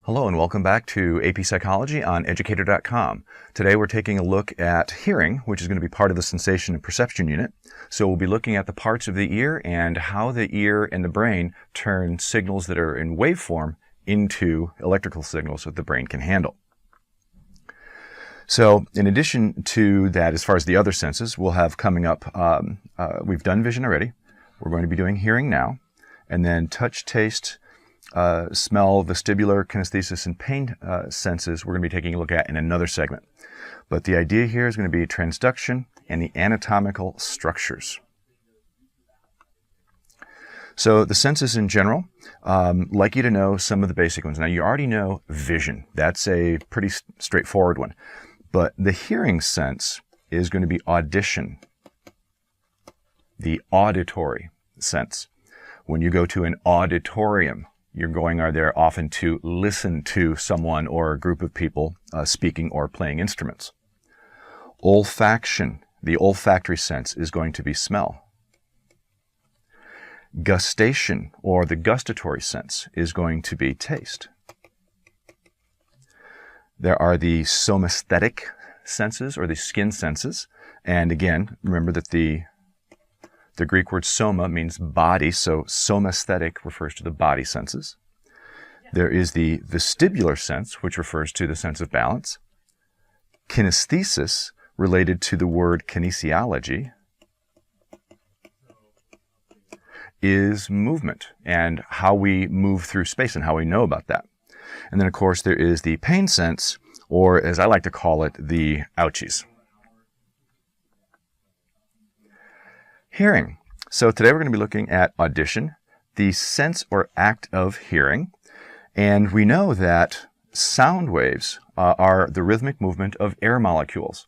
Hello and welcome back to AP Psychology on Educator.com. Today we're taking a look at hearing, which is going to be part of the sensation and perception unit. So we'll be looking at the parts of the ear and how the ear and the brain turn signals that are in waveform into electrical signals that the brain can handle. So in addition to that, as far as the other senses, we'll have coming up, we've done vision already. We're going to be doing hearing now, and then touch, taste, smell, vestibular, kinesthesis, and pain senses we're going to be taking a look at in another segment. But the idea here is going to be transduction and the anatomical structures. So the senses in general, like you to know some of the basic ones. Now you already know vision. That's a pretty straightforward one. But the hearing sense is going to be audition, the auditory sense. When you go to an auditorium, you're going there often to listen to someone or a group of people speaking or playing instruments. Olfaction, the olfactory sense, is going to be smell. Gustation, or the gustatory sense, is going to be taste. There are the somasthetic senses, or the skin senses. And again, remember that the Greek word soma means body, so somasthetic refers to the body senses. There is the vestibular sense, which refers to the sense of balance. Kinesthesis, related to the word kinesiology, is movement and how we move through space and how we know about that. And then, of course, there is the pain sense, or as I like to call it, the ouchies. Hearing. So today we're going to be looking at audition, the sense or act of hearing. And we know that sound waves are the rhythmic movement of air molecules.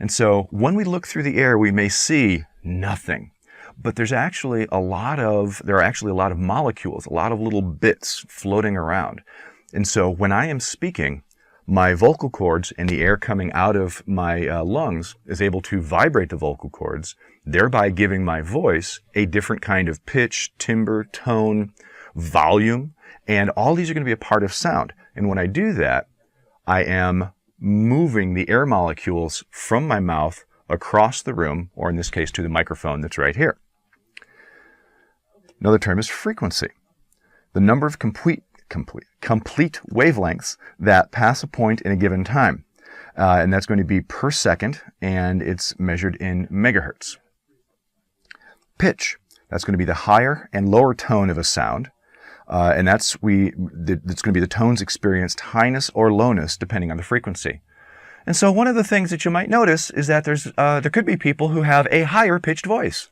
And so when we look through the air, we may see nothing. But there are actually a lot of molecules, a lot of little bits floating around. And so when I am speaking, my vocal cords and the air coming out of my lungs is able to vibrate the vocal cords, thereby giving my voice a different kind of pitch, timbre, tone, volume, and all these are going to be a part of sound. And when I do that, I am moving the air molecules from my mouth across the room, or in this case to the microphone that's right here. Another term is frequency. The number of complete wavelengths that pass a point in a given time. And that's going to be per second, and it's measured in megahertz. Pitch, that's going to be the higher and lower tone of a sound. And that's going to be the tones experienced highness or lowness depending on the frequency. And so one of the things that you might notice is that there could be people who have a higher pitched voice.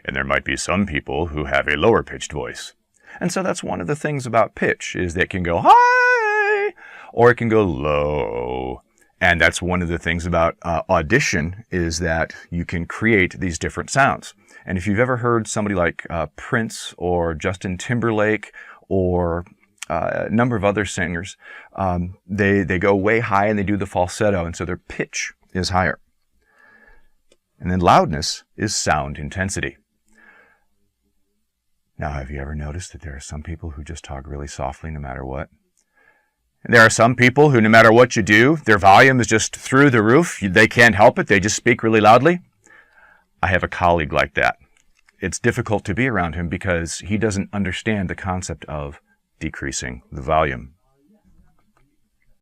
And there might be some people who have a lower pitched voice. And so that's one of the things about pitch, is that it can go high or it can go low. And that's one of the things about audition, is that you can create these different sounds. And if you've ever heard somebody like Prince or Justin Timberlake or a number of other singers, they go way high and they do the falsetto, and so their pitch is higher. And then loudness is sound intensity. Now, have you ever noticed that there are some people who just talk really softly no matter what? And there are some people who, no matter what you do, their volume is just through the roof. They can't help it. They just speak really loudly. I have a colleague like that. It's difficult to be around him because he doesn't understand the concept of decreasing the volume.